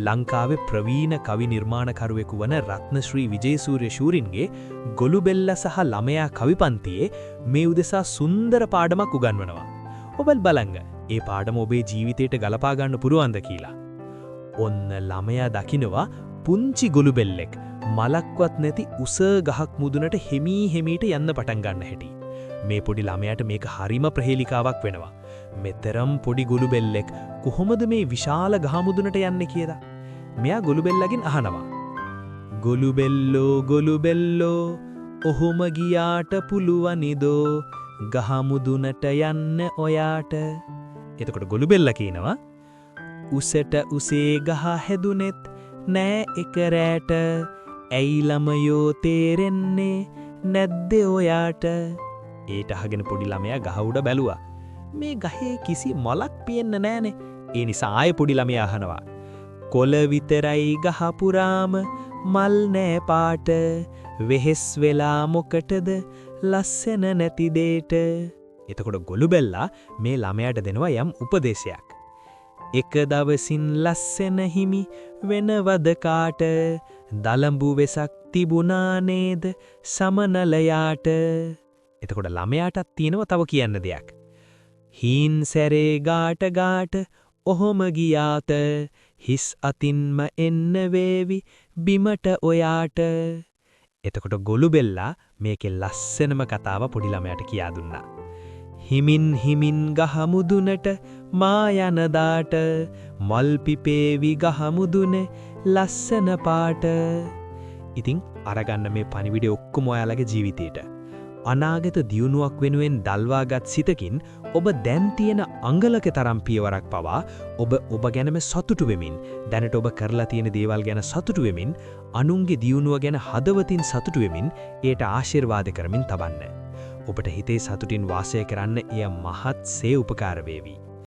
ලංකාවේ ප්‍රවීණ කවි නිර්මාණකරුවෙකු වන රත්නශ්‍රී විජේසූරිය ශූරින්ගේ ගොළුබෙල්ල සහ ළමයා කවිපන්තියේ මේ උදෙසා සුන්දර පාඩමක් උගන්වනවා. ඔබල් බලන්න, ඒ පාඩම ඔබේ ජීවිතයට ගලපා ගන්න පුරුවන්ද කියලා. ඔන්න ළමයා දකිනවා පුංචි ගොළුබෙල්ලෙක් මලක්වත් නැති උස ගහක් මුදුනට හිමීට යන්න පටන් ගන්න හැටි. මේ පොඩි ළමයාට මේක හරිම ප්‍රහේලිකාවක් වෙනවා. මෙතරම් පොඩි ගොළුබෙල්ලෙක් කොහොමද මේ විශාල ගහ මුදුනට යන්නේ කියලා. මෙයා ගොළුබෙල්ලගෙන් අහනවා. ගොළුබෙල්ලෝ ඔහොම ගියාට පුළුවනිදෝ ගහ මුදුනට යන්න ඔයාට. එතකොට ගොළුබෙල්ලා කියනවා උසට උසේ ගහ හැදුනෙත් නෑ එක රැට ඇයි ළමයෝ තේරෙන්නේ නැද්ද ඔයාට. ඒට අහගෙන පොඩි ළමයා ගහ උඩ බැලුවා. මේ ගහේ කිසි මලක් පියෙන්න නෑනේ. ඒ නිසා ආයෙ පොඩි ළමයා අහනවා. කොළ විතරයි ගහ පුරාම මල් නෑ පාට වෙහෙස් වෙලා මොකටද ලස්සන නැති දෙයට. එතකොට ගොළුබෙල්ලා මේ ළමයාට දෙනවා යම් උපදේශයක්. එක දවසින් ලස්සන හිමි වෙනවද කාට දලඹු වෙසක් තිබුණා නේද සමනලයාට. එතකොට ළමයාටත් තියෙනවා තව කියන්න දෙයක්. හීන් සැරේ ගාට ඔහොම ගියාත හිස් අතින්ම එන්න වේවි බිමට ඔයාට. එතකොට ගොළුබෙල්ලා මේකේ ලස්සනම කතාව පොඩි ළමයාට කියා දුන්නා. හිමින් ගහ මුදුනට මා යන දාට මල් පිපේවි ගහ මුදුනේ ලස්සන පාට. ඉතින් අරගන්න මේ පණිවිඩය ඔක්කොම ඔයාලගේ ජීවිතේට. අනාගත දියුණුවක් වෙනුවෙන් දල්වාගත් සිතකින් ඔබ දැන් තියෙන අංගලක තරම් පියවරක් පවා ඔබ ගැනම සතුටු වෙමින් දැනට ඔබ කරලා තියෙන දේවල් ගැන සතුටු වෙමින් අනුන්ගේ දියුණුව ගැන හදවතින් සතුටු වෙමින් ඒට ආශිර්වාද කරමින් තබන්න. ඔබට හිතේ සතුටින් වාසය කරන්න එය මහත් සේ උපකාර වේවි.